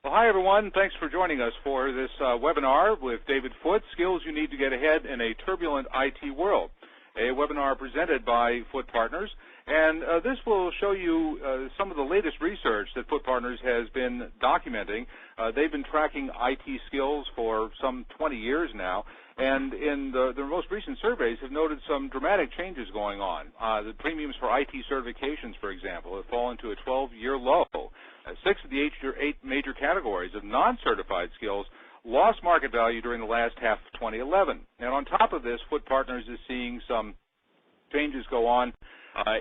Well, hi, everyone. Thanks for joining us for this webinar with David Foote, Skills You Need to Get Ahead in a Turbulent IT World, a webinar presented by Foote Partners. And this will show you some of the latest research that Foote Partners has been documenting. They've been tracking IT skills for some 20 years now, and in the most recent surveys have noted some dramatic changes going on. The premiums for IT certifications, for example, have fallen to a 12-year low. 6 of the 8 major categories of non-certified skills lost market value during the last half of 2011. And on top of this, Foote Partners is seeing some changes go on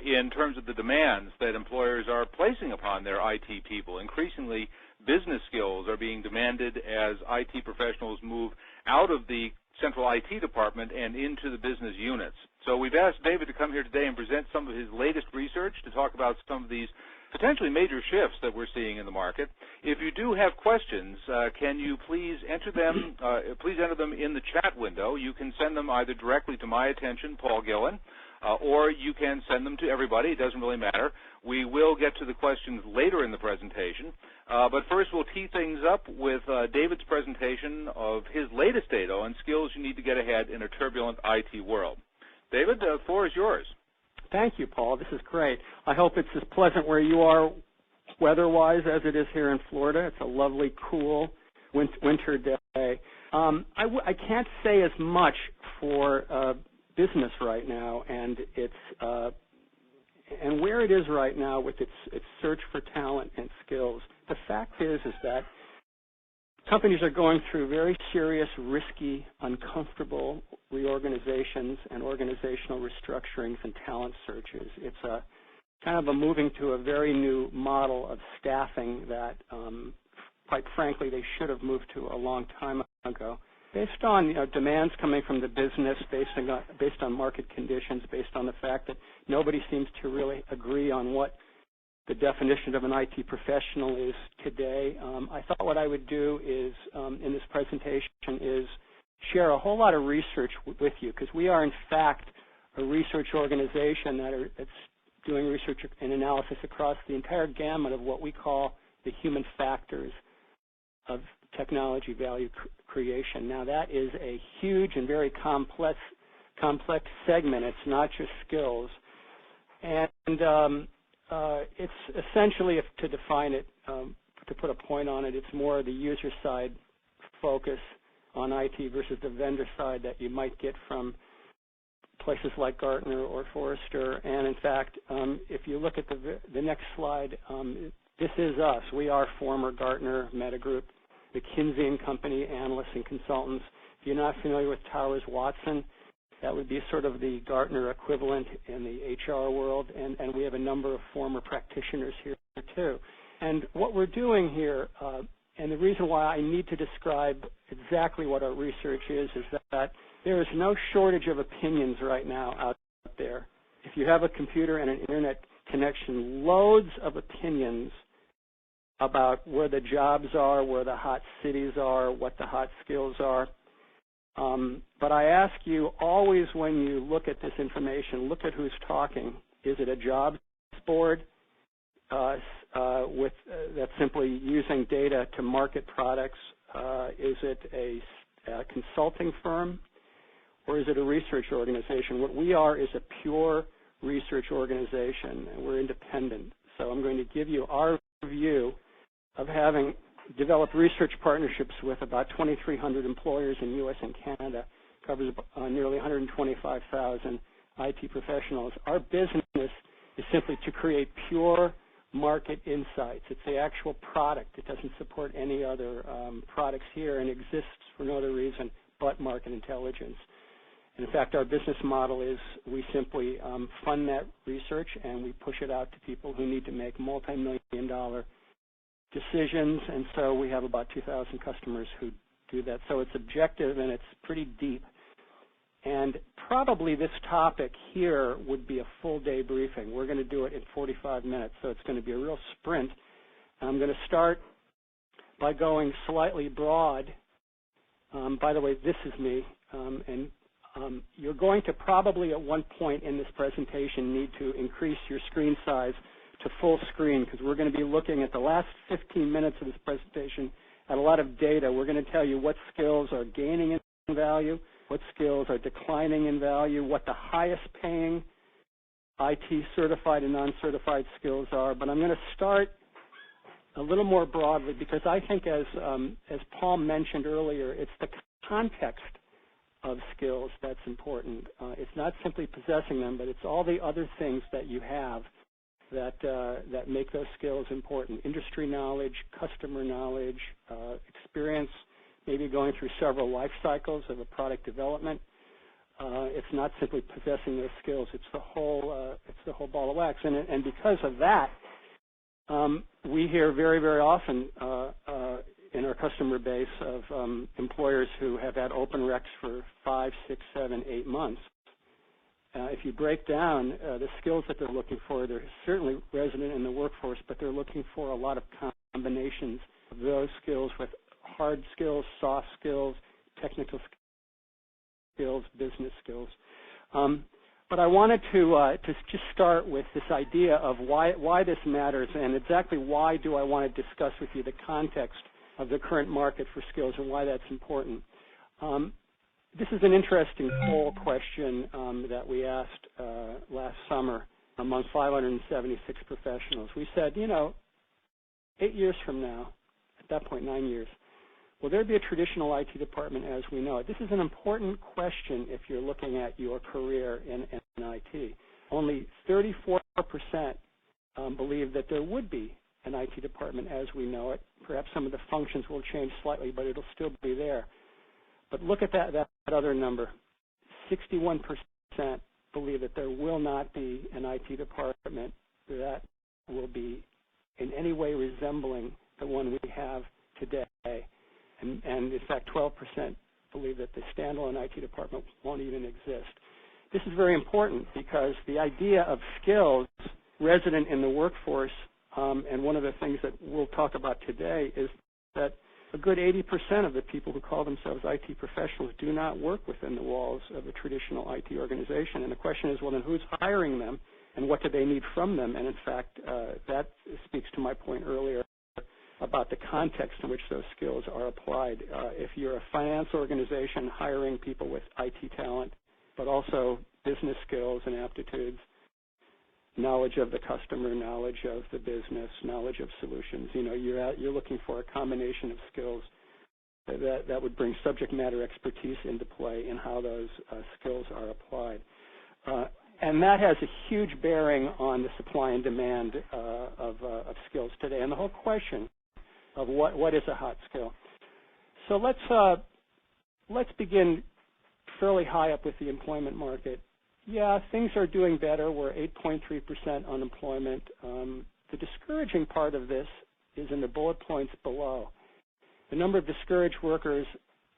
in terms of the demands that employers are placing upon their IT people. Increasingly, business skills are being demanded as IT professionals move out of the central IT department and into the business units. So we've asked David to come here today and present some of his latest research to talk about some of these potentially major shifts that we're seeing in the market. If you do have questions, can you please enter them? Please enter them in the chat window. You can send them either directly to my attention, Paul Gillen, or you can send them to everybody. It doesn't really matter. We will get to the questions later in the presentation. But first, we'll tee things up with David's presentation of his latest data on skills you need to get ahead in a turbulent IT world. David, the floor is yours. Thank you, Paul. This is great. I hope it's as pleasant where you are weather-wise as it is here in Florida. It's a lovely, cool winter day. I can't say as much for business right now, and and where it is right now with its search for talent and skills. The fact is that companies are going through very serious, risky, uncomfortable reorganizations and organizational restructurings and talent searches. It's a kind of a moving to a very new model of staffing that, quite frankly, they should have moved to a long time ago. Based on demands coming from the business, based on market conditions, based on the fact that nobody seems to really agree on what the definition of an IT professional is today, I thought what I would do is, in this presentation, is share a whole lot of research with you, because we are, in fact, a research organization that's doing research and analysis across the entire gamut of what we call the human factors of technology value creation. Now, that is a huge and very complex segment. It's not just skills. And it's essentially, to define it, to put a point on it, it's more the user side focus on IT versus the vendor side that you might get from places like Gartner or Forrester. And in fact, if you look at the next slide, this is us. We are former Gartner, Meta Group, McKinsey & Company analysts and consultants. If you're not familiar with Towers Watson, that would be sort of the Gartner equivalent in the HR world, and we have a number of former practitioners here too. And what we're doing here, and the reason why I need to describe exactly what our research is that there is no shortage of opinions right now out there. If you have a computer and an internet connection, loads of opinions about where the jobs are, where the hot cities are, what the hot skills are. But I ask you always, when you look at this information, look at who's talking. Is it a jobs board that's simply using data to market products? Is it a consulting firm? Or is it a research organization? What we are is a pure research organization, and we're independent. So I'm going to give you our view of having developed research partnerships with about 2,300 employers in U.S. and Canada, covers nearly 125,000 IT professionals. Our business is simply to create pure market insights. It's the actual product. It doesn't support any other products here and exists for no other reason but market intelligence. And in fact, our business model is we simply fund that research and we push it out to people who need to make multi-million-dollar decisions, and so we have about 2,000 customers who do that. So it's objective and it's pretty deep. And probably this topic here would be a full-day briefing. We're going to do it in 45 minutes, so it's going to be a real sprint. I'm going to start by going slightly broad. By the way, this is me, and you're going to probably at one point in this presentation need to increase your screen size to full screen because we're going to be looking at the last 15 minutes of this presentation at a lot of data. We're going to tell you what skills are gaining in value, what skills are declining in value, what the highest paying IT certified and non-certified skills are. But I'm going to start a little more broadly because I think as Paul mentioned earlier, it's the context of skills that's important. It's not simply possessing them, but it's all the other things that you have that make those skills important. Industry knowledge, customer knowledge, experience, maybe going through several life cycles of a product development. It's not simply possessing those skills. It's the whole ball of wax. And because of that, we hear very, very often in our customer base of employers who have had open recs for 5, 6, 7, 8 months. If you break down the skills that they're looking for, they're certainly resident in the workforce, but they're looking for a lot of combinations of those skills with hard skills, soft skills, technical skills, business skills. But I wanted to just start with this idea of why this matters and exactly why do I want to discuss with you the context of the current market for skills and why that's important. This is an interesting poll question that we asked last summer among 576 professionals. We said, 8 years from now, at that point 9 years, will there be a traditional IT department as we know it? This is an important question if you're looking at your career in IT. Only 34% believe that there would be an IT department as we know it. Perhaps some of the functions will change slightly, but it'll still be there. But look at that other number. 61% believe that there will not be an IT department that will be in any way resembling the one we have today. And in fact, 12% believe that the standalone IT department won't even exist. This is very important because the idea of skills resident in the workforce, and one of the things that we'll talk about today is that a good 80% of the people who call themselves IT professionals do not work within the walls of a traditional IT organization. And the question is, well, then who's hiring them and what do they need from them? And in fact, that speaks to my point earlier about the context in which those skills are applied. If you're a finance organization hiring people with IT talent, but also business skills and aptitudes, knowledge of the customer, knowledge of the business, knowledge of solutions, you're looking for a combination of skills that would bring subject matter expertise into play in how those skills are applied. And that has a huge bearing on the supply and demand of skills today and the whole question of what is a hot skill. So let's begin fairly high up with the employment market. Yeah, things are doing better. We're 8.3% unemployment. The discouraging part of this is in the bullet points below. The number of discouraged workers,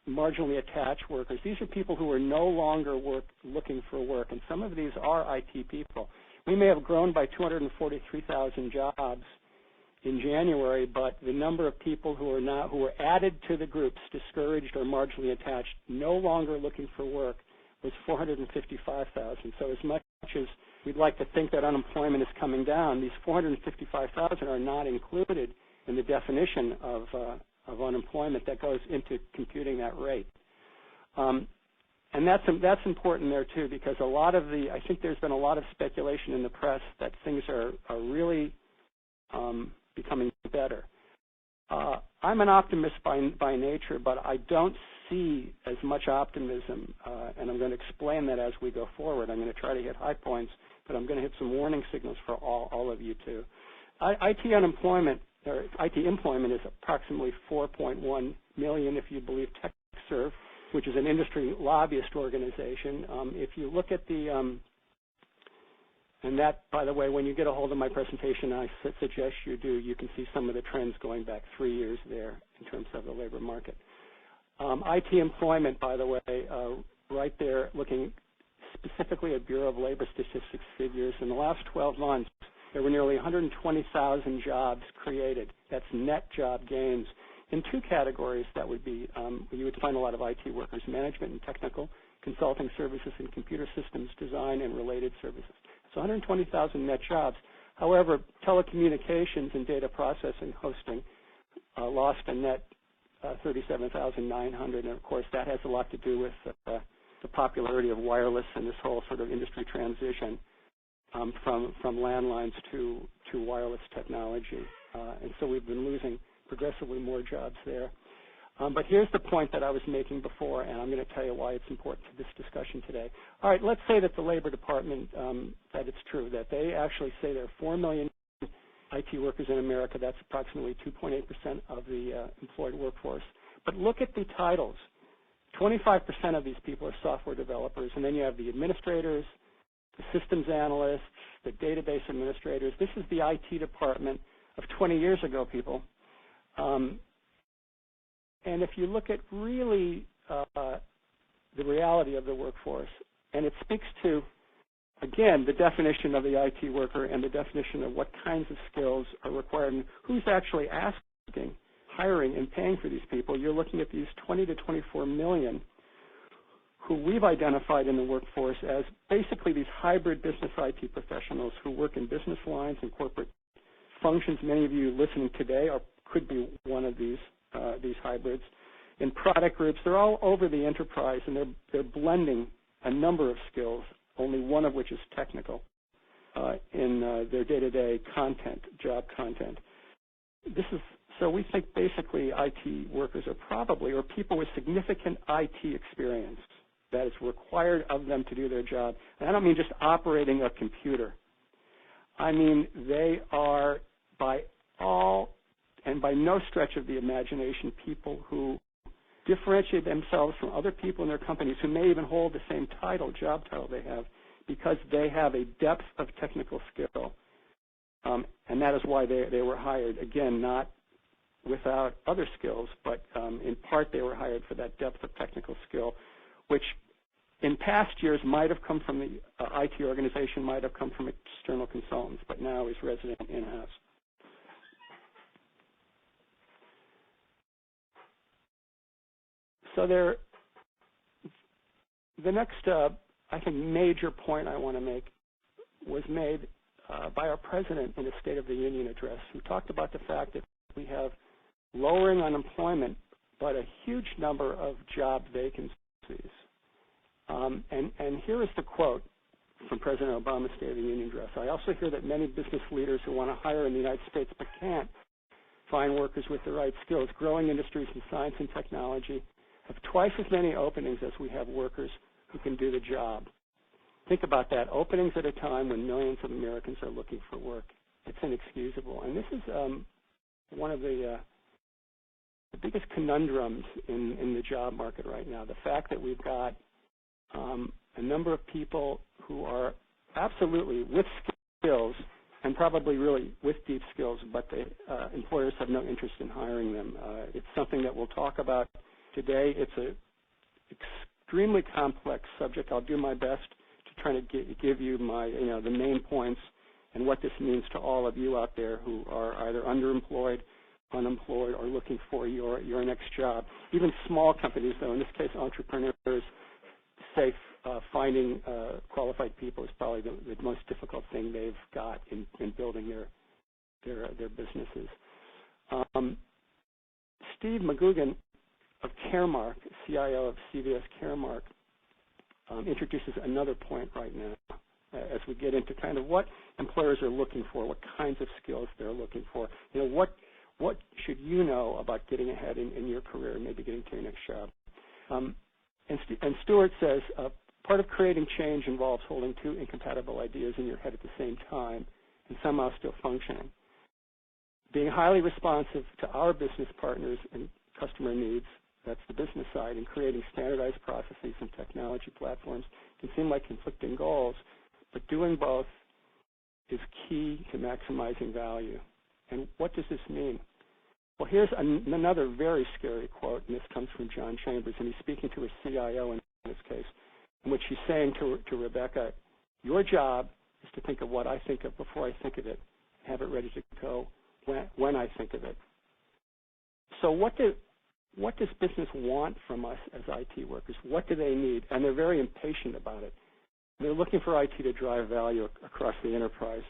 marginally attached workers, these are people who are no longer looking for work, and some of these are IT people. We may have grown by 243,000 jobs in January, but the number of people who were added to the groups, discouraged or marginally attached, no longer looking for work, was 455,000. So as much as we'd like to think that unemployment is coming down, these 455,000 are not included in the definition of unemployment that goes into computing that rate. And that's important there too, because I think there's been a lot of speculation in the press that things are really becoming better. I'm an optimist by nature, but I don't see as much optimism, and I'm going to explain that as we go forward. I'm going to try to hit high points, but I'm going to hit some warning signals for all of you too. IT employment is approximately 4.1 million if you believe TechServe, which is an industry lobbyist organization. If you look at and that, by the way, when you get a hold of my presentation, I suggest you do, you can see some of the trends going back 3 years there in terms of the labor market. IT employment, by the way, right there, looking specifically at Bureau of Labor Statistics figures, in the last 12 months, there were nearly 120,000 jobs created. That's net job gains in two categories that would be, you would find a lot of IT workers, management and technical, consulting services and computer systems design and related services. So 120,000 net jobs. However, telecommunications and data processing hosting lost a net 37,900, and of course that has a lot to do with the popularity of wireless and this whole sort of industry transition from landlines to wireless technology. And so we've been losing progressively more jobs there. But here's the point that I was making before, and I'm going to tell you why it's important to this discussion today. All right, let's say that the Labor Department, that it's true, that they actually say there are 4 million IT workers in America. That's approximately 2.8% of the employed workforce. But look at the titles. 25% of these people are software developers, and then you have the administrators, the systems analysts, the database administrators. This is the IT department of 20 years ago, people. And if you look at really the reality of the workforce, and it speaks to, again, the definition of the IT worker and the definition of what kinds of skills are required and who's actually asking, hiring, and paying for these people, you're looking at these 20 to 24 million who we've identified in the workforce as basically these hybrid business IT professionals who work in business lines and corporate functions. Many of you listening today could be one of these hybrids. In product groups, they're all over the enterprise, and they're blending a number of skills, only one of which is technical, in their day-to-day content, job content. So we think basically IT workers are probably, or people with significant IT experience that is required of them to do their job. And I don't mean just operating a computer. I mean they are by all and by no stretch of the imagination people who differentiate themselves from other people in their companies who may even hold the same title, job title they have, because they have a depth of technical skill. And that is why they were hired. Again, not without other skills, but in part they were hired for that depth of technical skill, which in past years might have come from the IT organization, might have come from external consultants, but now is resident in-house. So the next, I think, major point I want to make was made by our president in the State of the Union address, who talked about the fact that we have lowering unemployment, but a huge number of job vacancies. And here is the quote from President Obama's State of the Union address. I also hear that many business leaders who want to hire in the United States but can't find workers with the right skills. Growing industries in science and technology have twice as many openings as we have workers who can do the job. Think about that, openings at a time when millions of Americans are looking for work. It's inexcusable. And this is one of the biggest conundrums in the job market right now, the fact that we've got a number of people who are absolutely with skills and probably really with deep skills, but the employers have no interest in hiring them. It's something that we'll talk about today. It's an extremely complex subject. I'll do my best to try to give you the main points and what this means to all of you out there who are either underemployed, unemployed, or looking for your next job. Even small companies, though, in this case entrepreneurs, say finding qualified people is probably the most difficult thing they've got in building their businesses. Steve McGugan of Caremark, CIO of CVS Caremark, introduces another point right now as we get into kind of what employers are looking for, what kinds of skills they're looking for. What should you know about getting ahead in your career and maybe getting to your next job? And Stewart says, part of creating change involves holding two incompatible ideas in your head at the same time and somehow still functioning. Being highly responsive to our business partners and customer needs, that's the business side, and creating standardized processes and technology platforms can seem like conflicting goals, but doing both is key to maximizing value. And what does this mean? Well, here's another very scary quote, and this comes from John Chambers, and he's speaking to a CIO in this case, in which he's saying to Rebecca, your job is to think of what I think of before I think of it, have it ready to go when I think of it. So what does business want from us as IT workers? What do they need? And they're very impatient about it. They're looking for IT to drive value across the enterprise.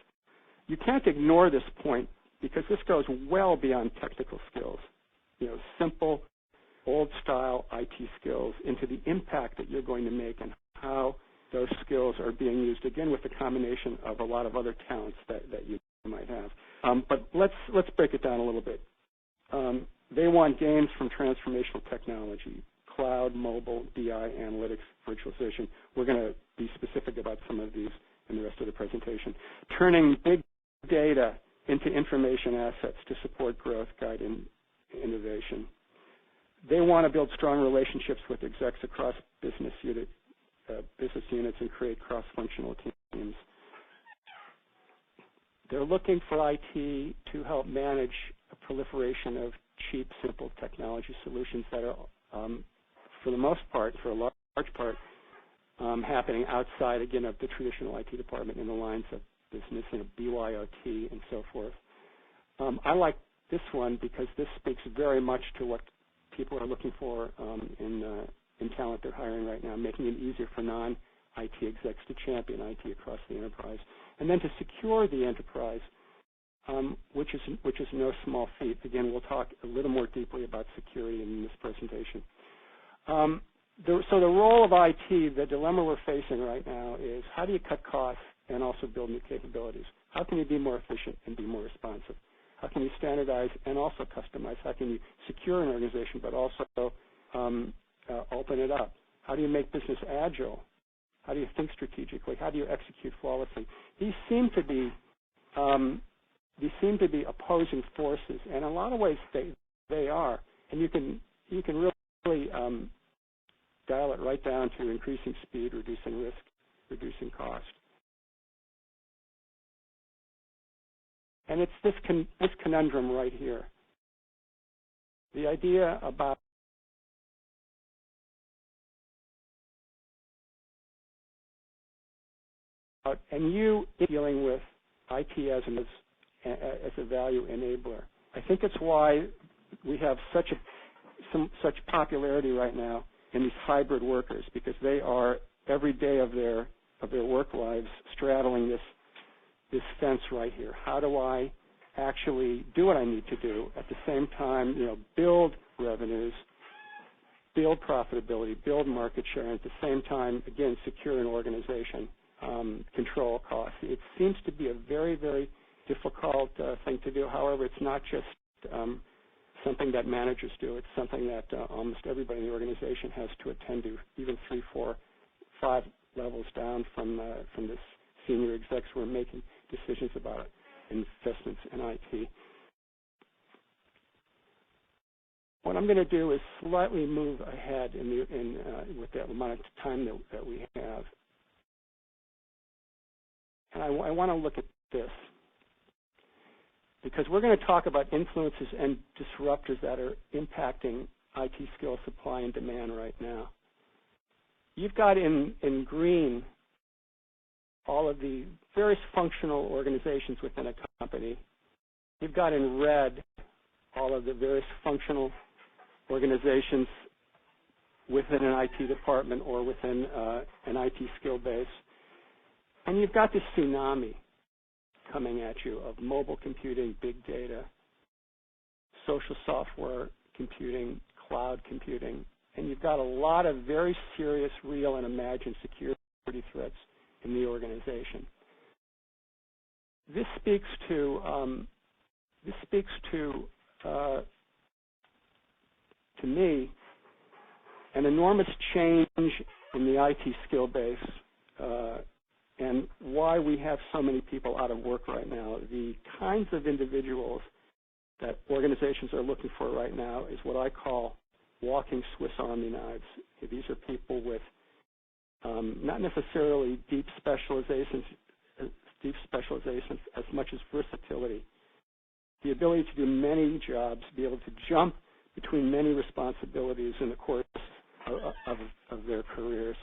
you can't ignore this point because this goes well beyond technical skills. Simple, old-style IT skills into the impact that you're going to make and how those skills are being used, again, with the combination of a lot of other talents that you might have. But let's break it down a little bit. They want gains from transformational technology, cloud, mobile, BI, analytics, virtualization. We're going to be specific about some of these in the rest of the presentation. Turning big data into information assets to support growth, guide, and innovation. They want to build strong relationships with execs across business units and create cross-functional teams. They're looking for IT to help manage a proliferation of cheap, simple technology solutions that are, for the most part, for a large part, happening outside, again, of the traditional IT department in the lines of business, BYOT, and so forth. I like this one because this speaks very much to what people are looking for in talent they're hiring right now, making it easier for non-IT execs to champion IT across the enterprise, and then to secure the enterprise, which is no small feat. Again, we'll talk a little more deeply about security in this presentation. So the role of IT, the dilemma we're facing right now is how do you cut costs and also build new capabilities? How can you be more efficient and be more responsive? How can you standardize and also customize? How can you secure an organization but also open it up? How do you make business agile? How do you think strategically? How do you execute flawlessly? These seem to be opposing forces, and in a lot of ways they are. And you can really dial it right down to increasing speed, reducing risk, reducing cost. And it's this conundrum right here. The idea about and you dealing with IT as a value enabler. I think it's why we have such popularity right now in these hybrid workers, because they are every day of their work lives straddling this fence right here. How do I actually do what I need to do at the same time, build revenues, build profitability, build market share, and at the same time, again, secure an organization, control costs. It seems to be a very, very difficult thing to do. However, it's not just something that managers do. It's something that almost everybody in the organization has to attend to, even 3, 4, 5 levels down from this senior execs who are making decisions about investments in IT. What I'm going to do is slightly move ahead with the amount of time that we have. And I want to look at this, because we're going to talk about influences and disruptors that are impacting IT skill supply and demand right now. You've got in green all of the various functional organizations within a company. You've got in red all of the various functional organizations within an IT department or within an IT skill base. And you've got this tsunami coming at you of mobile computing, big data, social software computing, cloud computing, and you've got a lot of very serious, real, and imagined security threats in the organization. This speaks to me an enormous change in the IT skill base and why we have so many people out of work right now. The kinds of individuals that organizations are looking for right now is what I call walking Swiss Army knives. These are people with not necessarily deep specializations as much as versatility. The ability to do many jobs, be able to jump between many responsibilities in the course of their careers.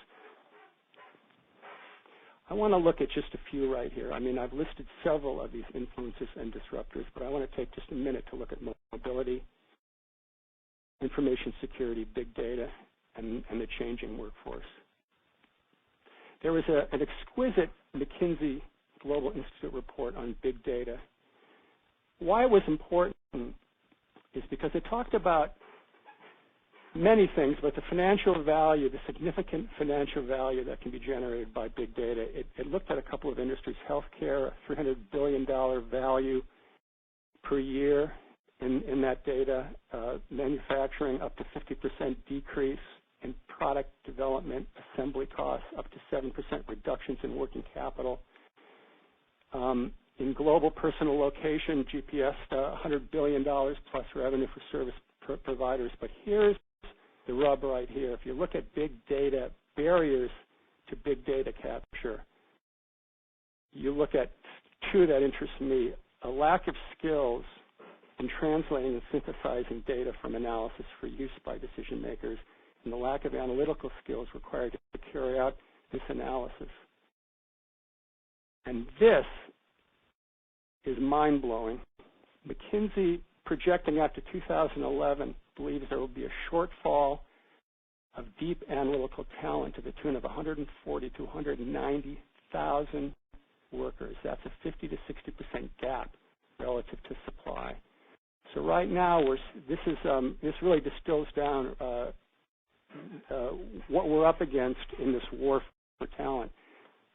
I want to look at just a few right here. I mean, I've listed several of these influences and disruptors, but I want to take just a minute to look at mobility, information security, big data, and the changing workforce. There was an exquisite McKinsey Global Institute report on big data. Why it was important is because it talked about many things, but the financial value, the significant financial value that can be generated by big data. It looked at a couple of industries, healthcare, a $300 billion value per year in that data, manufacturing up to 50% decrease in product development, assembly costs, up to 7% reductions in working capital. In global personal location, GPS, $100 billion plus revenue for service providers. But here's the rub right here. If you look at big data, barriers to big data capture, you look at two that interest me: a lack of skills in translating and synthesizing data from analysis for use by decision makers, and the lack of analytical skills required to carry out this analysis. And this is mind-blowing. McKinsey, projecting out to 2011, believes there will be a shortfall of deep analytical talent to the tune of 140 to 190,000 workers. That's a 50 to 60% gap relative to supply. So right now, this really distills down what we're up against in this war for talent.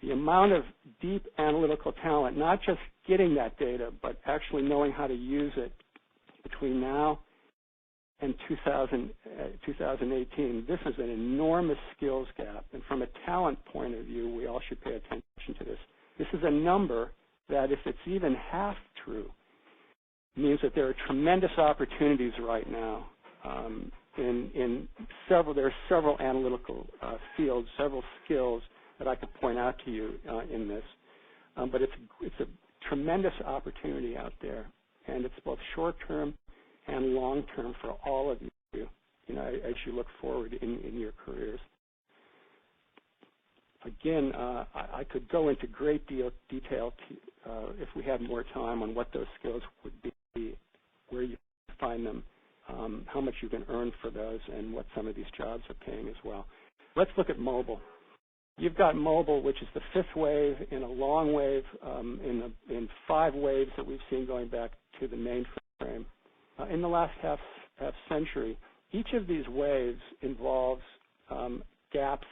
The amount of deep analytical talent, not just getting that data, but actually knowing how to use it between now and 2018, this is an enormous skills gap. And from a talent point of view, we all should pay attention to this. This is a number that, if it's even half true, means that there are tremendous opportunities right now there are several analytical fields, several skills that I could point out to you in this. But it's a tremendous opportunity out there, and it's both short-term and long-term for all of you, as you look forward in your careers. Again, I could go into great detail if we had more time on what those skills would be, where you find them, how much you can earn for those, and what some of these jobs are paying as well. Let's look at mobile. You've got mobile, which is the fifth wave in a long wave, in 5 waves that we've seen going back to the mainframe. In the last half century, each of these waves involves gaps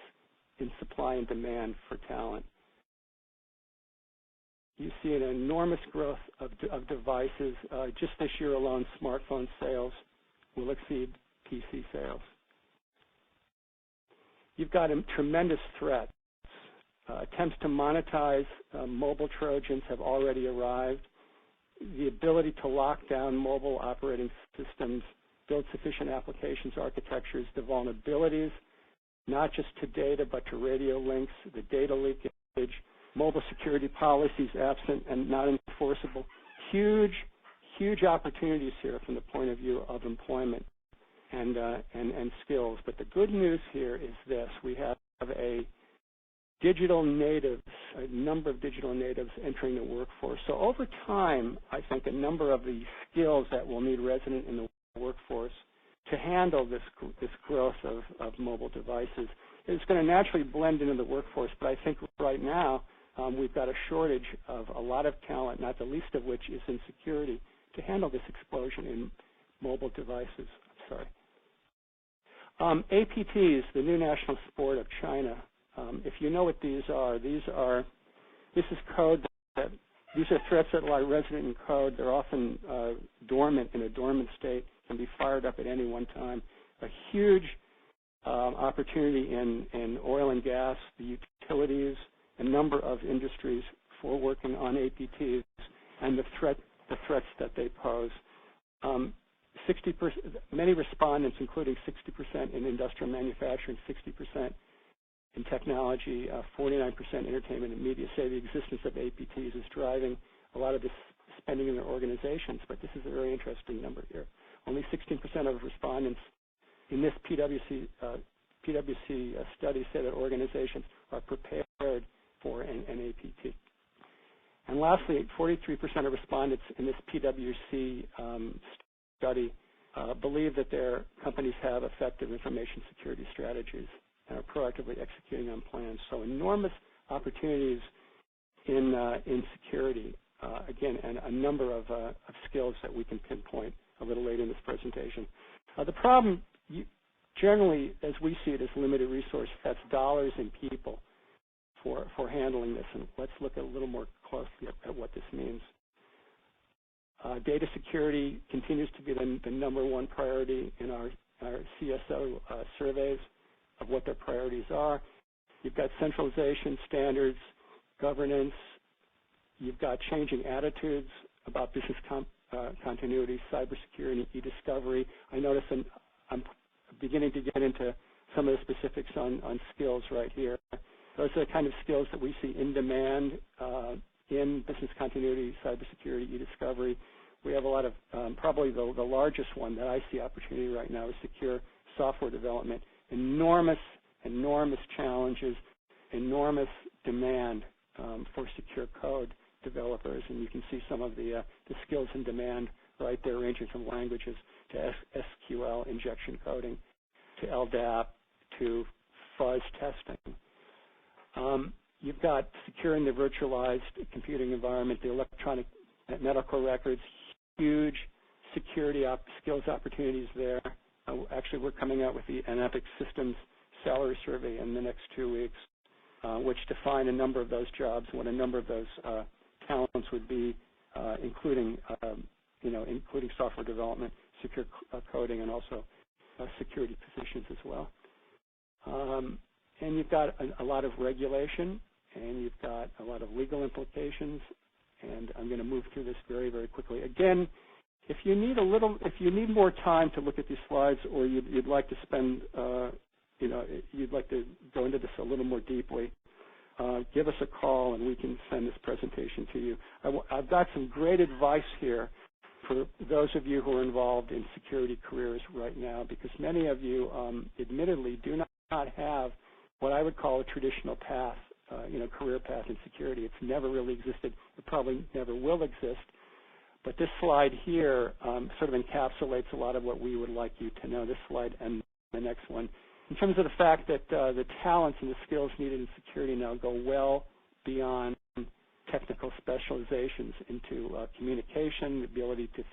in supply and demand for talent. You see an enormous growth of devices. Just this year alone, smartphone sales will exceed PC sales. You've got tremendous threats. Attempts to monetize mobile Trojans have already arrived. The ability to lock down mobile operating systems, build sufficient applications architectures, the vulnerabilities, not just to data, but to radio links, the data leakage, mobile security policies absent and not enforceable. Huge, huge opportunities here from the point of view of employment and skills. But the good news here is this: we have a number of digital natives entering the workforce. So over time, I think a number of the skills that will need resident in the workforce to handle this growth of mobile devices is going to naturally blend into the workforce. But I think right now we've got a shortage of a lot of talent, not the least of which is in security, to handle this explosion in mobile devices. APTs, the new national sport of China. If you know what these are, this is code these are threats that lie resident in code. They're often dormant, in a dormant state, can be fired up at any one time. A huge opportunity in oil and gas, the utilities, a number of industries for working on APTs, and the threats that they pose. 60%, many respondents, including 60% in industrial manufacturing, 60% in technology, 49% entertainment and media, say the existence of APTs is driving a lot of this spending in their organizations. But this is a very interesting number here. Only 16% of respondents in this PwC study say that organizations are prepared for an APT. And lastly, 43% of respondents in this PwC study believe that their companies have effective information security strategies and are proactively executing on plans. So enormous opportunities in security. Again, and a number of skills that we can pinpoint a little later in this presentation. The problem, generally, as we see it, is limited resource. That's dollars and people for handling this. And let's look a little more closely at what this means. Data security continues to be the number one priority in our CSO surveys of what their priorities are. You've got centralization, standards, governance. You've got changing attitudes about business continuity, cybersecurity, e-discovery. I notice I'm beginning to get into some of the specifics on skills right here. Those are the kind of skills that we see in demand in business continuity, cybersecurity, e-discovery. We have a lot of, probably the largest one that I see opportunity right now is secure software development. Enormous challenges, enormous demand for secure code developers, and you can see some of the skills in demand right there, ranging from languages to SQL injection coding, to LDAP, to fuzz testing. You've got securing the virtualized computing environment, the electronic medical records, huge security skills opportunities there. Actually, we're coming out with an Epic Systems salary survey in the next 2 weeks, which define a number of those jobs, what a number of those talents would be, including software development, secure coding, and also security positions as well. And you've got a lot of regulation, and you've got a lot of legal implications. And I'm going to move through this very, very quickly. Again, if you need more time to look at these slides, or you'd like to spend, you'd like to go into this a little more deeply, give us a call and we can send this presentation to you. I've got some great advice here for those of you who are involved in security careers right now, because many of you, admittedly, do not have what I would call a traditional path, career path in security. It's never really existed. It probably never will exist. But this slide here sort of encapsulates a lot of what we would like you to know, this slide and the next one. In terms of the fact that the talents and the skills needed in security now go well beyond technical specializations into communication, the ability to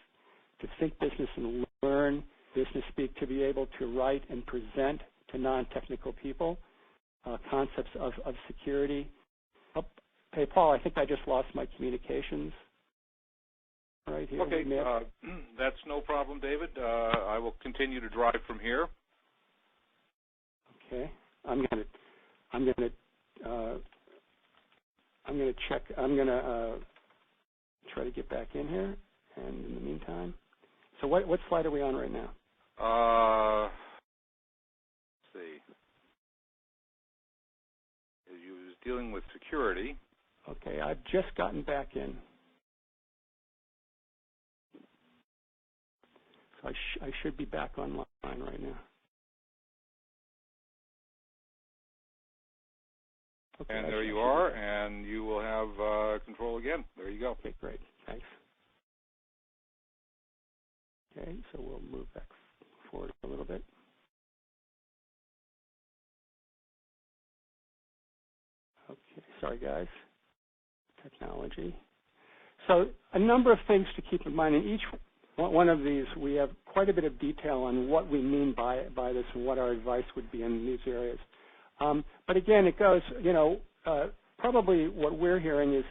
think business and learn business speak, to be able to write and present to non-technical people concepts of security. Hey, Paul, I think I just lost my communications right here. Okay, that's no problem, David. I will continue to drive from here. Okay, I'm gonna check. I'm gonna try to get back in here. And in the meantime, so what slide are we on right now? Let's see. You was dealing with security. Okay, I've just gotten back in. So I should be back online right now. Okay, and there you are, and you will have control again. There you go. Okay, great. Thanks. Okay, so we'll move back forward a little bit. Okay, sorry guys. Technology. So a number of things to keep in mind. In each one of these, we have quite a bit of detail on what we mean by this and what our advice would be in these areas. But again, it goes, probably what we're hearing is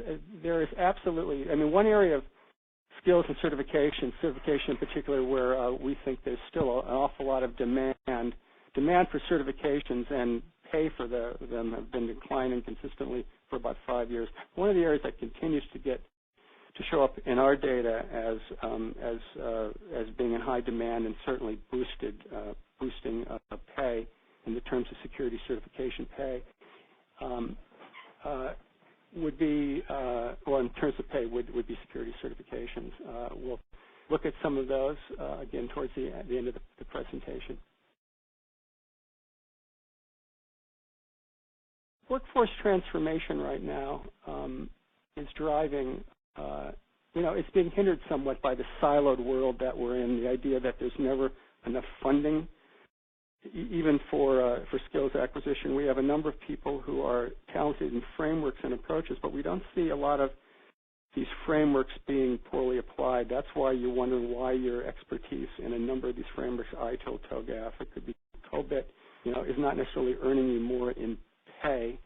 there is absolutely, one area of skills and certification in particular, where we think there's still an awful lot of demand for certifications, and pay for them have been declining consistently for about 5 years. One of the areas that continues to show up in our data as being in high demand and certainly boosting pay in the terms of security certification pay would be, or in terms of pay would be security certifications. We'll look at some of those again towards the end of the presentation. Workforce transformation right now is driving, it's being hindered somewhat by the siloed world that we're in, the idea that there's never enough funding even for skills acquisition, we have a number of people who are talented in frameworks and approaches, but we don't see a lot of these frameworks being poorly applied. That's why you're wondering why your expertise in a number of these frameworks, ITIL, TOGAF, it could be COBIT, is not necessarily earning you more in pay.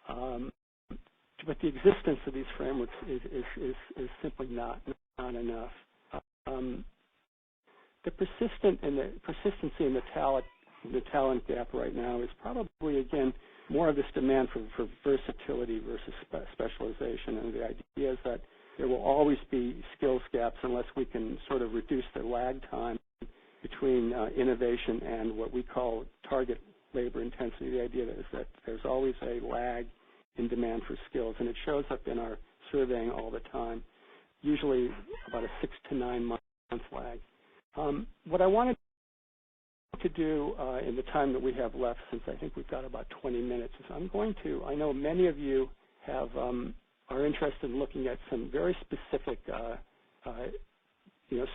But the existence of these frameworks is simply not enough. The persistency in the talent gap right now is probably, again, more of this demand for versatility versus specialization. And the idea is that there will always be skills gaps unless we can sort of reduce the lag time between innovation and what we call target labor intensity. The idea is that there's always a lag in demand for skills, and it shows up in our surveying all the time, usually about a 6 to 9 month lag. What I wanted to do in the time that we have left, since I think we've got about 20 minutes, is I know many of you are interested in looking at some very specific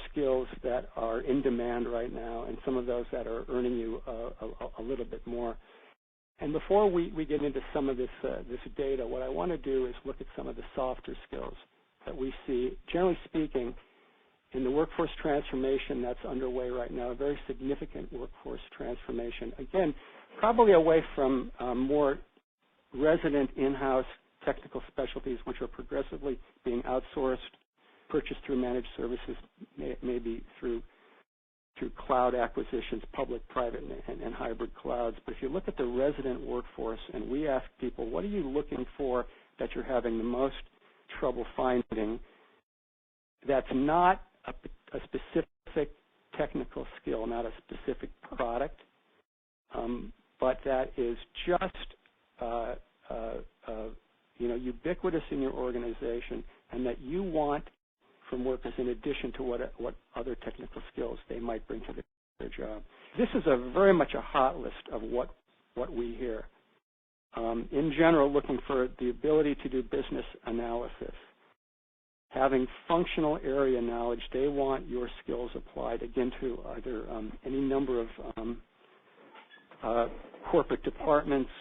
skills that are in demand right now, and some of those that are earning you a little bit more. And before we get into some of this data, what I want to do is look at some of the softer skills that we see, generally speaking, in the workforce transformation that's underway right now, a very significant workforce transformation. Again, probably away from more resident in-house technical specialties, which are progressively being outsourced, purchased through managed services, maybe through cloud acquisitions, public, private, and hybrid clouds. But if you look at the resident workforce and we ask people, what are you looking for that you're having the most trouble finding, that's not a specific technical skill, not a specific product, but that is just ubiquitous in your organization, and that you want from workers in addition to what other technical skills they might bring to their job. This is very much a hot list of what we hear. In general, looking for the ability to do business analysis, having functional area knowledge. They want your skills applied, again, to either any number of corporate departments,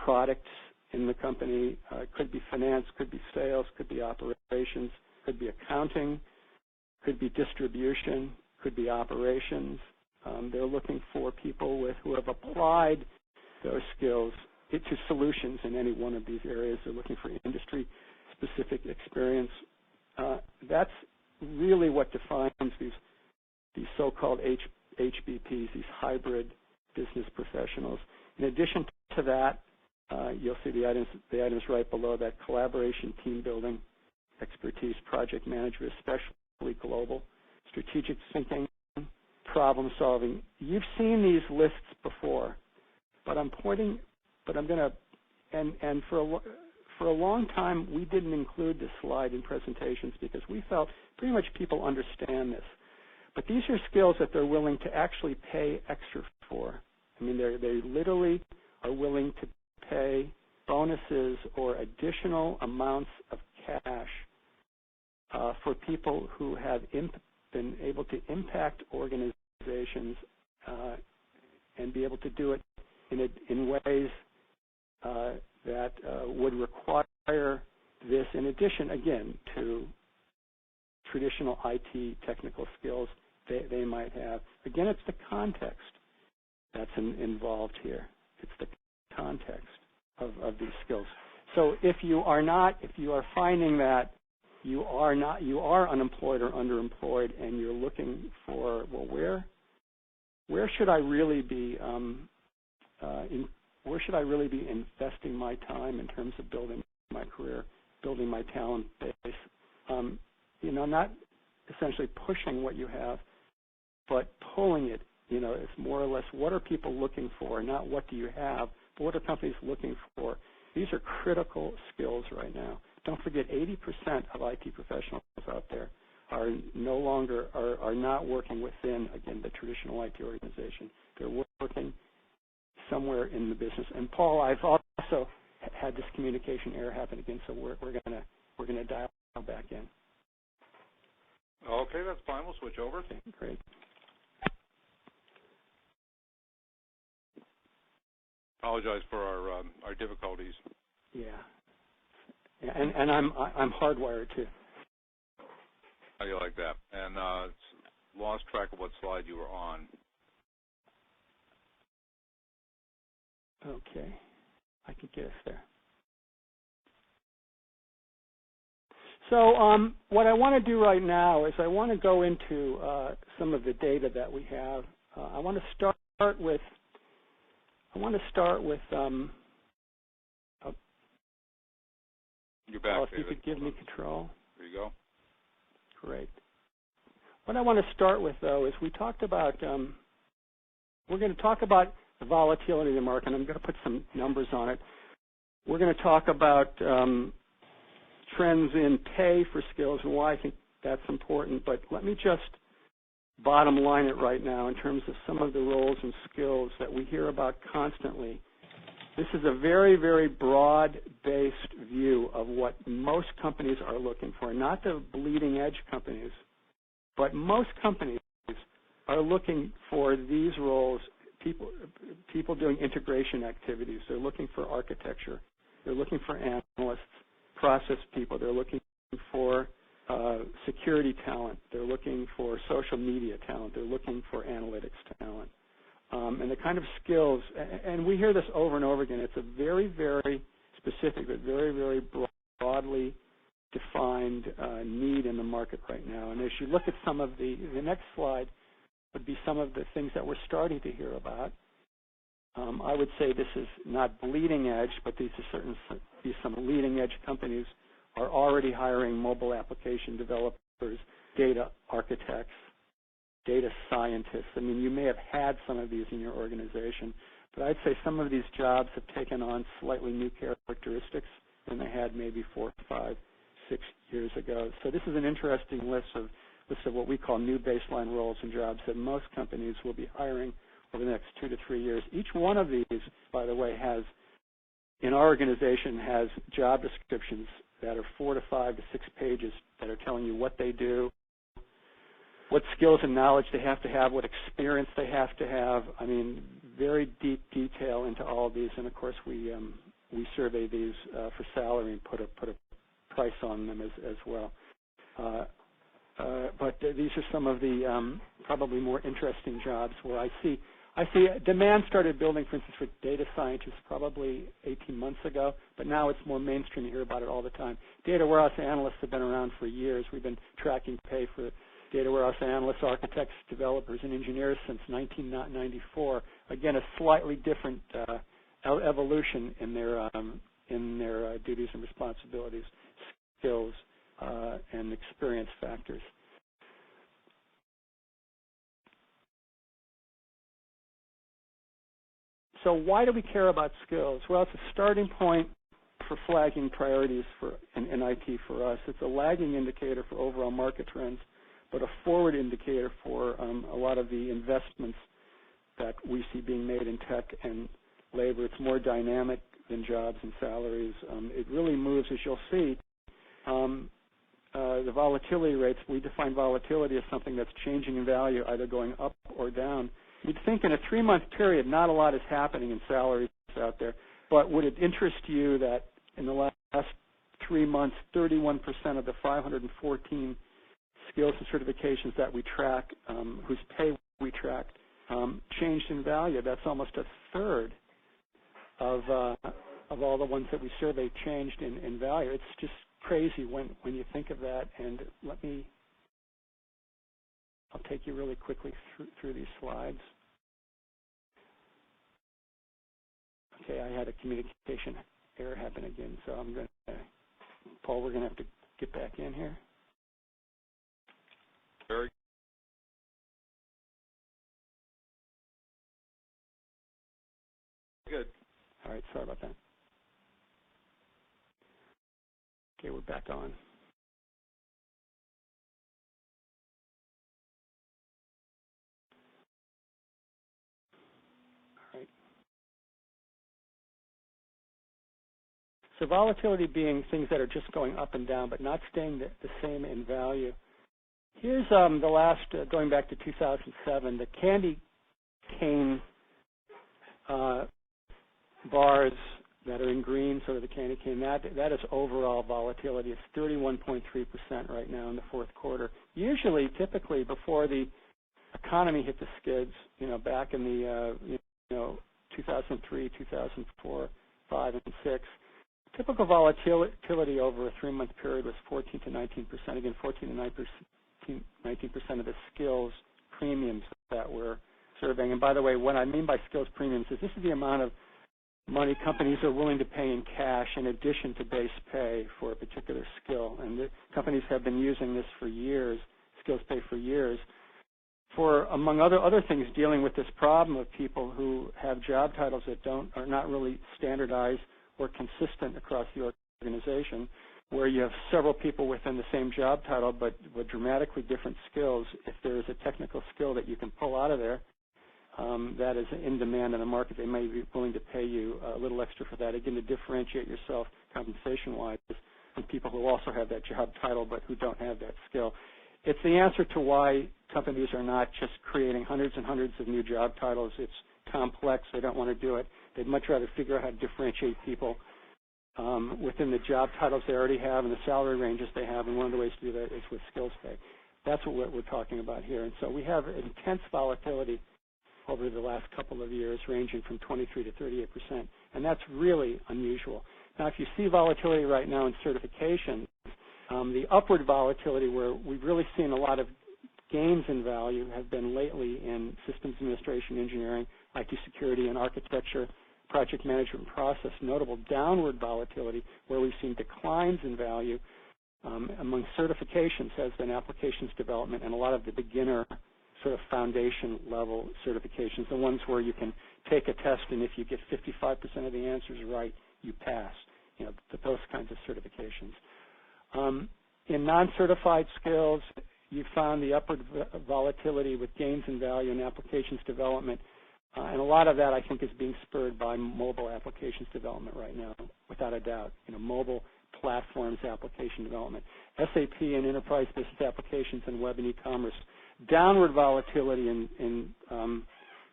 products in the company. Could be finance, could be sales, could be operations, could be accounting, could be distribution, could be operations. They're looking for people who have applied those skills to solutions in any one of these areas. They're looking for industry-specific experience. That's really what defines these so-called HBPs, these hybrid business professionals. In addition to that, you'll see the items right below that: collaboration, team building, expertise, project management, especially global, strategic thinking, problem solving. You've seen these lists before, but for a long time we didn't include this slide in presentations because we felt pretty much people understand this. But these are skills that they're willing to actually pay extra for. I mean, they literally are willing to pay bonuses or additional amounts of cash for people who have been able to impact organizations and be able to do it in ways that would require this, in addition, again, to traditional IT technical skills they might have. Again, it's the context that's involved here. It's the context of these skills. So if you are finding that you are unemployed or underemployed, and you're looking for, well, where should I really be where should I really be investing my time in terms of building my career, building my talent base? Not essentially pushing what you have, but pulling it. It's more or less, what are people looking for? Not what do you have, but what are companies looking for? These are critical skills right now. Don't forget, 80% of IT professionals out there are not working within, again, the traditional IT organization. They're working somewhere in the business. And Paul, I've also had this communication error happen again, so we're gonna dial back in. Okay, that's fine. We'll switch over. Okay, great. Apologize for our difficulties. Yeah. And I'm hardwired too. How do you like that? And lost track of what slide you were on. Okay. I could get us there. So what I want to do right now is I want to go into some of the data that we have. I want to start with. You're back, if you could give me control. There you go. Great. What I want to start with, though, is we talked about. We're going to talk about the volatility of the market. I'm going to put some numbers on it. We're going to talk about trends in pay for skills and why I think that's important. But let me just bottom line it right now in terms of some of the roles and skills that we hear about constantly. This is a very, very broad-based view of what most companies are looking for, not the bleeding-edge companies, but most companies are looking for these roles, people doing integration activities. They're looking for architecture. They're looking for analysts, process people. They're looking for security talent. They're looking for social media talent. They're looking for analytics talent. And the kind of skills, and we hear this over and over again, it's a very, very specific but very, very broadly defined need in the market right now. And as you look at some of the next slide would be some of the things that we're starting to hear about. I would say this is not bleeding edge, but these are some leading edge companies are already hiring mobile application developers, data architects, data scientists. I mean, you may have had some of these in your organization, but I'd say some of these jobs have taken on slightly new characteristics than they had maybe 4, 5, 6 years ago. So this is an interesting list of what we call new baseline roles and jobs that most companies will be hiring over the next 2 to 3 years. Each one of these, by the way, in our organization has job descriptions that are 4 to 5 to 6 pages that are telling you what they do, what skills and knowledge they have to have, what experience they have to have. I mean, very deep detail into all of these. And of course, we survey these for salary and put a price on them as well. But these are some of the probably more interesting jobs where I see demand started building, for instance, for data scientists probably 18 months ago, but now it's more mainstream. You hear about it all the time. Data warehouse analysts have been around for years. We've been tracking pay for data warehouse analysts, architects, developers, and engineers since 1994. Again, a slightly different evolution in their duties and responsibilities, skills, and experience factors. So why do we care about skills? Well, it's a starting point for flagging priorities in IT for us. It's a lagging indicator for overall market trends, but a forward indicator for a lot of the investments that we see being made in tech and labor. It's more dynamic than jobs and salaries. It really moves, as you'll see. The volatility rates, we define volatility as something that's changing in value, either going up or down. You'd think in a 3-month period, not a lot is happening in salaries out there, but would it interest you that in the last 3 months, 31% of the 514 skills and certifications that we track, whose pay we track, changed in value? That's almost a third of all the ones that we surveyed changed in value. It's just crazy when you think of that. And I'll take you really quickly through these slides. Okay, I had a communication error happen again, so I'm going to, Paul, we're going to have to get back in here. Very good. All right, sorry about that. Okay, we're back on. So volatility being things that are just going up and down, but not staying the same in value. Here's the last, going back to 2007, the candy cane bars that are in green, sort of the candy cane, that is overall volatility. It's 31.3% right now in the fourth quarter. Usually, typically, before the economy hit the skids, back in the 2003, 2004, 5, and 6, typical volatility over a 3-month period was 14 to 19%. Again, 14 to 19% of the skills premiums that we're surveying. And by the way, what I mean by skills premiums is this is the amount of money companies are willing to pay in cash in addition to base pay for a particular skill. And the companies have been using this for years, skills pay for years, for, among other things, dealing with this problem of people who have job titles that are not really standardized or consistent across the organization, where you have several people within the same job title but with dramatically different skills. If there is a technical skill that you can pull out of there that is in demand in the market, they may be willing to pay you a little extra for that, again, to differentiate yourself compensation-wise from people who also have that job title but who don't have that skill. It's the answer to why companies are not just creating hundreds and hundreds of new job titles. It's complex. They don't want to do it. They'd much rather figure out how to differentiate people within the job titles they already have and the salary ranges they have, and one of the ways to do that is with skills pay. That's what we're talking about here. And so we have intense volatility over the last couple of years, ranging from 23 to 38%, and that's really unusual. Now, if you see volatility right now in certification, the upward volatility where we've really seen a lot of gains in value have been lately in systems administration, engineering, IT security, and architecture, project management process. Notable downward volatility where we've seen declines in value among certifications has been applications development and a lot of the beginner sort of foundation level certifications, the ones where you can take a test and if you get 55% of the answers right, you pass, those kinds of certifications. In non-certified skills, you found the upward volatility with gains in value in applications development, and a lot of that, I think, is being spurred by mobile applications development right now, without a doubt. Mobile platforms application development, SAP and enterprise business applications and web and e-commerce. Downward volatility in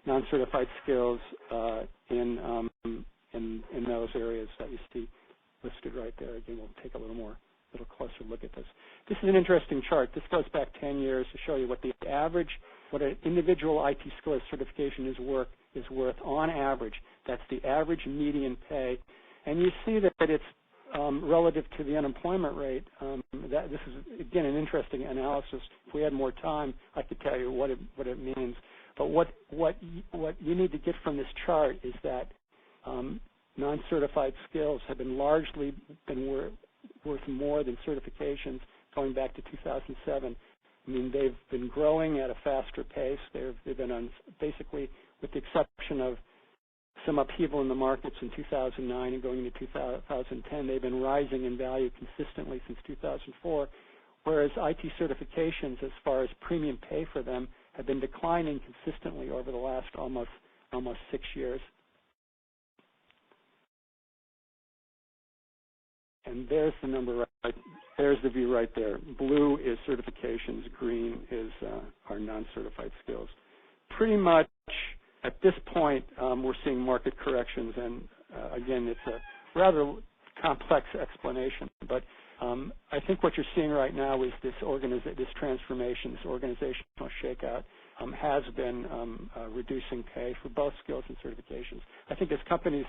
non-certified skills in those areas that you see listed right there. Again, we'll take a little closer look at this. This is an interesting chart. This goes back 10 years to show you what an individual IT skill certification is worth on average. That's the average median pay, and you see that it's relative to the unemployment rate. This is, again, an interesting analysis. If we had more time, I could tell you what it means. But what you need to get from this chart is that non-certified skills have been largely worth more than certifications going back to 2007. I mean, they've been growing at a faster pace. They've been on, basically, with the exception of some upheaval in the markets in 2009 and going into 2010, they've been rising in value consistently since 2004, whereas IT certifications, as far as premium pay for them, have been declining consistently over the last almost 6 years. And there's the number right. There's the view right there. Blue is certifications. Green is our non-certified skills. Pretty much at this point, we're seeing market corrections, and again, it's a rather complex explanation. But I think what you're seeing right now is this transformation, this organizational shakeout, has been reducing pay for both skills and certifications. I think as companies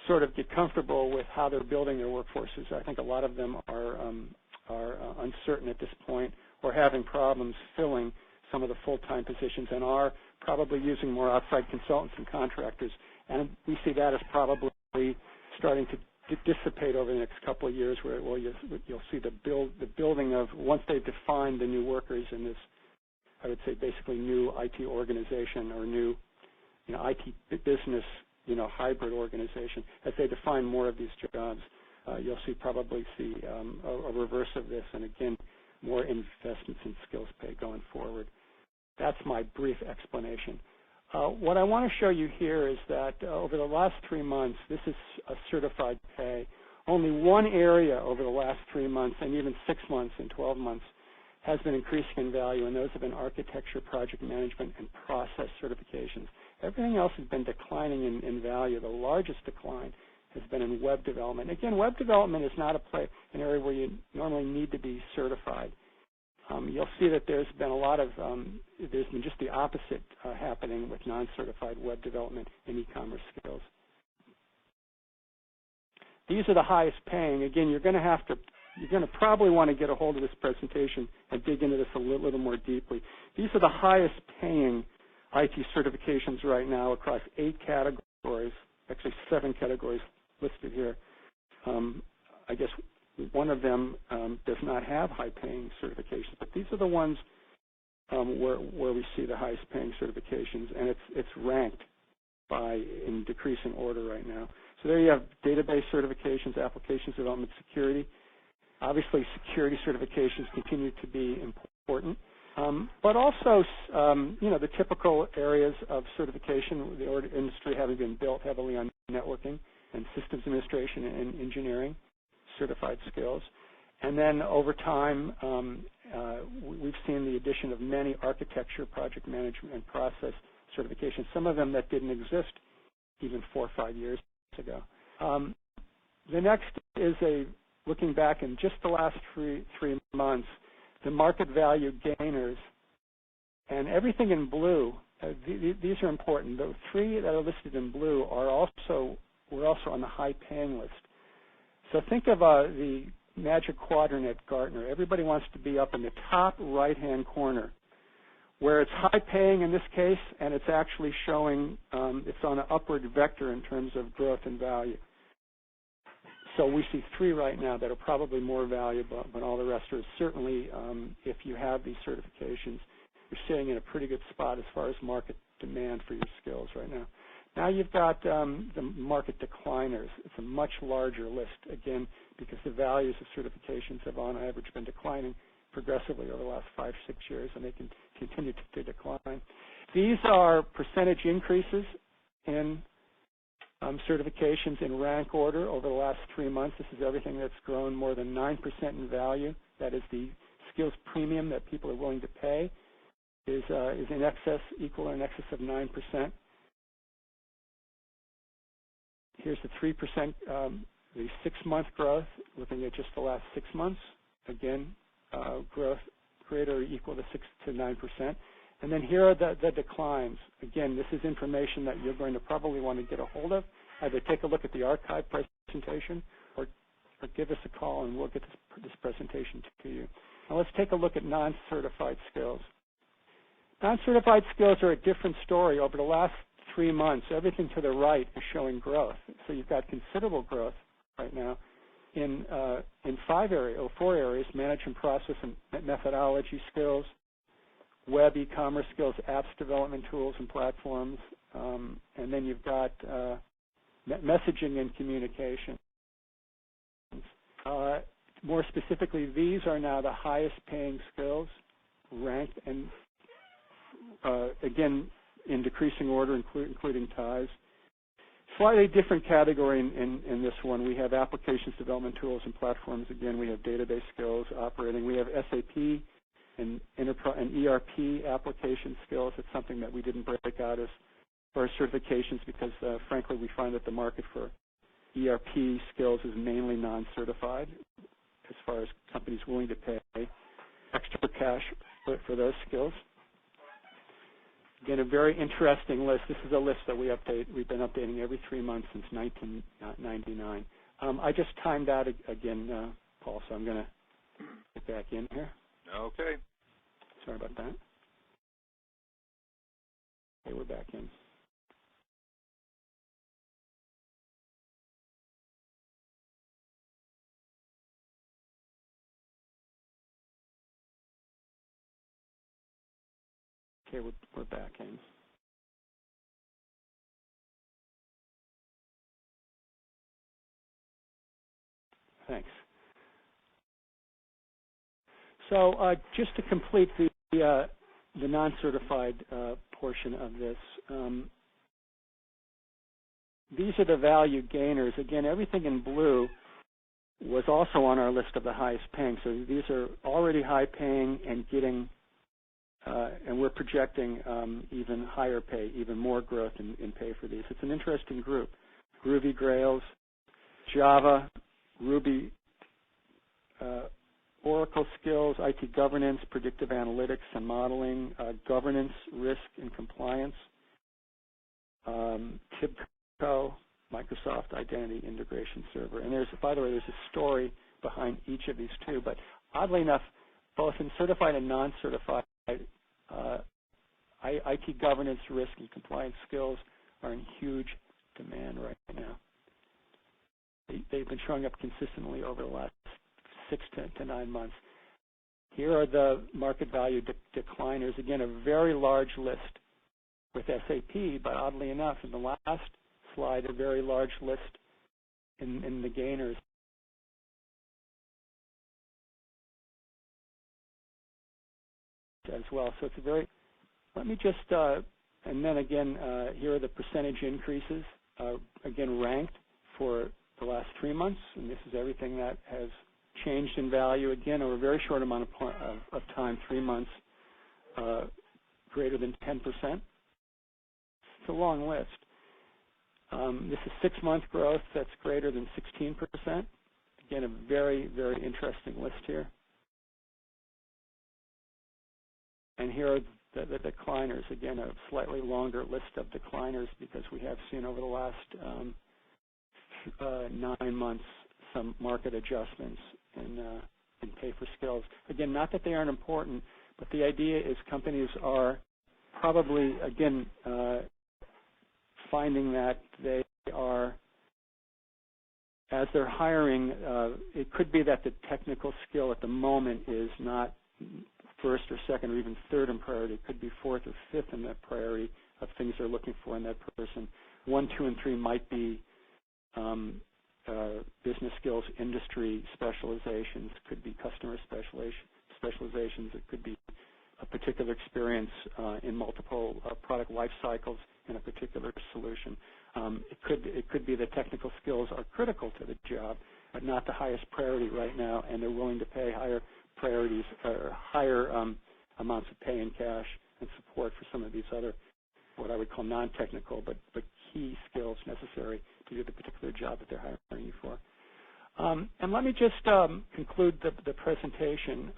sort of get comfortable with how they're building their workforces, I think a lot of them are uncertain at this point or having problems filling some of the full-time positions and are probably using more outside consultants and contractors. And we see that as probably starting to dissipate over the next couple of years, where you'll see the building of, once they've defined the new workers in this, I would say, basically new IT organization or new IT business hybrid organization. As they define more of these jobs, you'll probably see a reverse of this, and again, more investments in skills pay going forward. That's my brief explanation. What I want to show you here is that over the last 3 months, this is a certified pay. Only one area over the last 3 months, and even 6 months and 12 months, has been increasing in value, and those have been architecture, project management, and process certifications. Everything else has been declining in value. The largest decline has been in web development. Again, web development is not an area where you normally need to be certified. You'll see that there's been there's been just the opposite happening with non-certified web development and e-commerce skills. These are the highest paying. Again, you're going to probably want to get a hold of this presentation and dig into this a little more deeply. These are the highest paying IT certifications right now across 8 categories, actually 7 categories listed here. I guess one of them does not have high-paying certifications, but these are the ones where we see the highest-paying certifications, and it's ranked in decreasing order right now. So there you have database certifications, applications development, security. Obviously, security certifications continue to be important, but also, the typical areas of certification, the industry having been built heavily on networking and systems administration and engineering, certified skills. And then over time, we've seen the addition of many architecture, project management, and process certifications, some of them that didn't exist even 4 or 5 years ago. The next is looking back in just the last three months, the market value gainers, and everything in blue. These are important. The 3 that are listed in blue were also on the high-paying list. So think of the Magic Quadrant at Gartner. Everybody wants to be up in the top right-hand corner, where it's high-paying in this case, and it's actually showing it's on an upward vector in terms of growth and value. So we see 3 right now that are probably more valuable, but all the rest are certainly, if you have these certifications, you're sitting in a pretty good spot as far as market demand for your skills right now. Now you've got the market decliners. It's a much larger list, again, because the values of certifications have on average been declining progressively over the last 5 or 6 years, and they can continue to decline. These are percentage increases in certifications in rank order over the last 3 months. This is everything that's grown more than 9% in value. That is the skills premium that people are willing to pay is in excess, equal or in excess of 9%. Here's the 3%, the 6-month growth, looking at just the last 6 months. Again, growth greater or equal to 6 to 9%. And then here are the declines. Again, this is information that you're going to probably want to get a hold of. Either take a look at the archive presentation or give us a call and we'll get this presentation to you. Now let's take a look at non-certified skills. Non-certified skills are a different story. Over the last 3 months, everything to the right is showing growth. So you've got considerable growth right now in 4 areas: management process and methodology skills, web e-commerce skills, apps development tools and platforms, and then you've got messaging and communication. More specifically, these are now the highest paying skills ranked, and again, in decreasing order, including ties. Slightly different category in this one. We have applications, development tools, and platforms. Again, we have database skills, operating. We have SAP and ERP application skills. It's something that we didn't break out as far as certifications because, frankly, we find that the market for ERP skills is mainly non-certified as far as companies willing to pay extra cash for those skills. Again, a very interesting list. This is a list that we've been updating every 3 months since 1999. I just timed out again, Paul, so I'm going to get back in here. Okay. Sorry about that. Okay, we're back in. Okay, we're back in. Thanks. So just to complete the non-certified portion of this, these are the value gainers. Again, everything in blue was also on our list of the highest paying. So these are already high paying and getting, and we're projecting even higher pay, even more growth in pay for these. It's an interesting group. Groovy Grails, Java, Ruby, Oracle skills, IT governance, predictive analytics and modeling, governance, risk, and compliance, TIBCO, Microsoft Identity Integration Server. And there's, by the way, there's a story behind each of these two. But oddly enough, both in certified and non-certified, IT governance, risk, and compliance skills are in huge demand right now. They've been showing up consistently over the last 6 to 9 months. Here are the market value decliners. Again, a very large list with SAP, but oddly enough, in the last slide, a very large list in the gainers. As well. So it's a very, let me just, and then again, here are the percentage increases, again, ranked for the last 3 months, and this is everything that has changed in value, again, over a very short amount of time, 3 months, greater than 10%. It's a long list. This is 6-month growth that's greater than 16%. Again, a very, very interesting list here. And here are the decliners. Again, a slightly longer list of decliners because we have seen over the last 9 months some market adjustments in pay for skills. Again, not that they aren't important, but the idea is companies are probably, again, finding that they are, as they're hiring, it could be that the technical skill at the moment is not first or second or even third in priority. It could be fourth or fifth in that priority of things they're looking for in that person. 1, 2, and 3 might be business skills, industry specializations, could be customer specializations. It could be a particular experience in multiple product life cycles in a particular solution. It could be that technical skills are critical to the job, but not the highest priority right now, and they're willing to pay higher priorities or higher amounts of pay in cash and support for some of these other, what I would call non-technical, but key skills necessary to do the particular job that they're hiring you for. And let me just conclude the presentation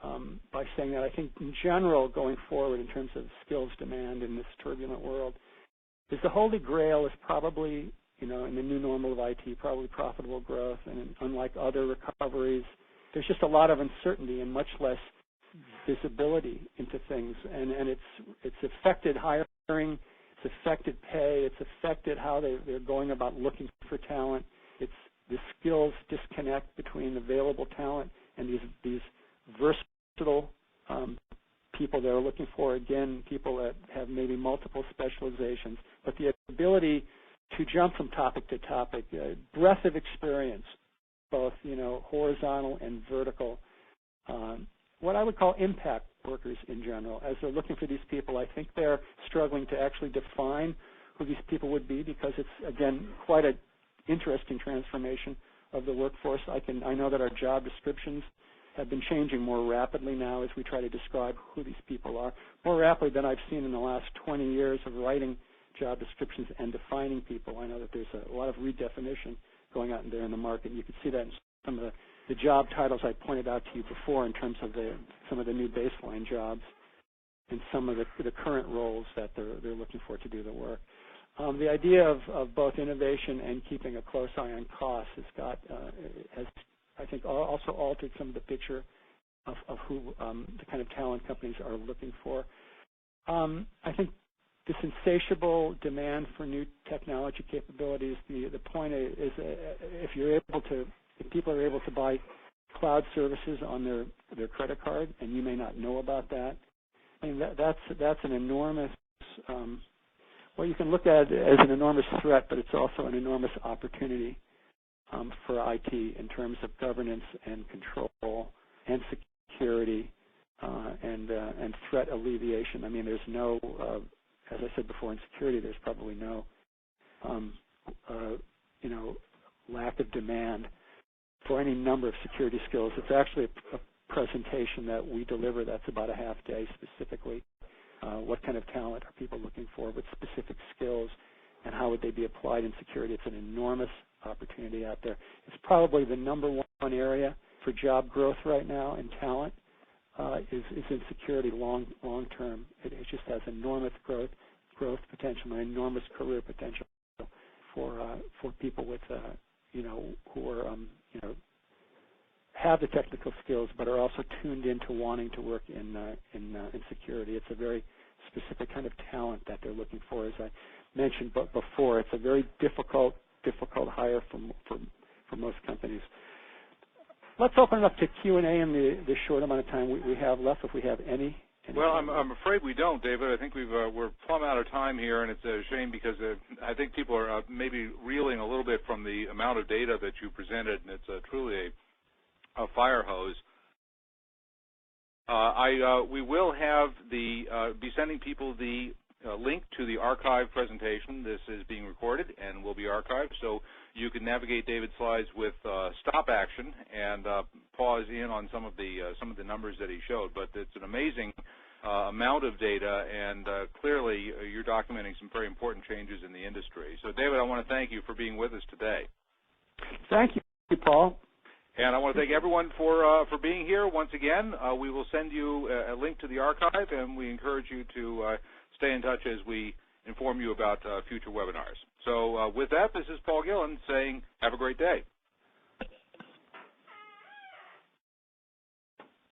by saying that I think in general, going forward in terms of skills demand in this turbulent world, is the holy grail is probably, in the new normal of IT, probably profitable growth. And unlike other recoveries, there's just a lot of uncertainty and much less visibility into things. And it's affected hiring, it's affected pay, it's affected how they're going about looking for talent. It's the skills disconnect between available talent and these versatile people that are looking for, again, people that have maybe multiple specializations, but the ability to jump from topic to topic, breadth of experience, both, horizontal and vertical. What I would call impact workers in general. As they're looking for these people, I think they're struggling to actually define who these people would be because it's, again, quite an interesting transformation of the workforce. I know that our job descriptions have been changing more rapidly now as we try to describe who these people are, more rapidly than I've seen in the last 20 years of writing job descriptions and defining people. I know that there's a lot of redefinition going out there in the market. You can see that in some of the job titles I pointed out to you before in terms of some of the new baseline jobs and some of the current roles that they're looking for to do the work. The idea of both innovation and keeping a close eye on costs has I think also altered some of the picture of who the kind of talent companies are looking for. I think this insatiable demand for new technology capabilities, the point is if people are able to buy cloud services on their credit card, and you may not know about that, I mean, that's an enormous, well, you can look at it as an enormous threat, but it's also an enormous opportunity for IT in terms of governance and control and security and threat alleviation. I mean, there's no, as I said before, in security, there's probably no, lack of demand for any number of security skills. It's actually a presentation that we deliver that's about a half day specifically. What kind of talent are people looking for with specific skills, and how would they be applied in security? It's an enormous opportunity out there. It's probably the number one area for job growth right now, and talent is in security long term. It just has enormous growth potential and enormous career potential for people with who are have the technical skills but are also tuned into wanting to work in security. It's a very specific kind of talent that they're looking for. As I mentioned before, it's a very difficult hire for most companies. Let's open it up to Q&A in the short amount of time we have left, if we have any. Well, I'm afraid we don't, David. I think we're plumb out of time here, and it's a shame because I think people are maybe reeling a little bit from the amount of data that you presented, and it's truly a fire hose. We will have be sending people the link to the archive presentation. This is being recorded and will be archived, so you can navigate David's slides with stop action and pause in on some of the numbers that he showed. But it's an amazing amount of data, and clearly you're documenting some very important changes in the industry. So, David, I want to thank you for being with us today. Thank you, Paul. And I want to thank everyone for being here. Once again, we will send you a link to the archive, and we encourage you to stay in touch as we inform you about future webinars. So with that, this is Paul Gillen saying have a great day.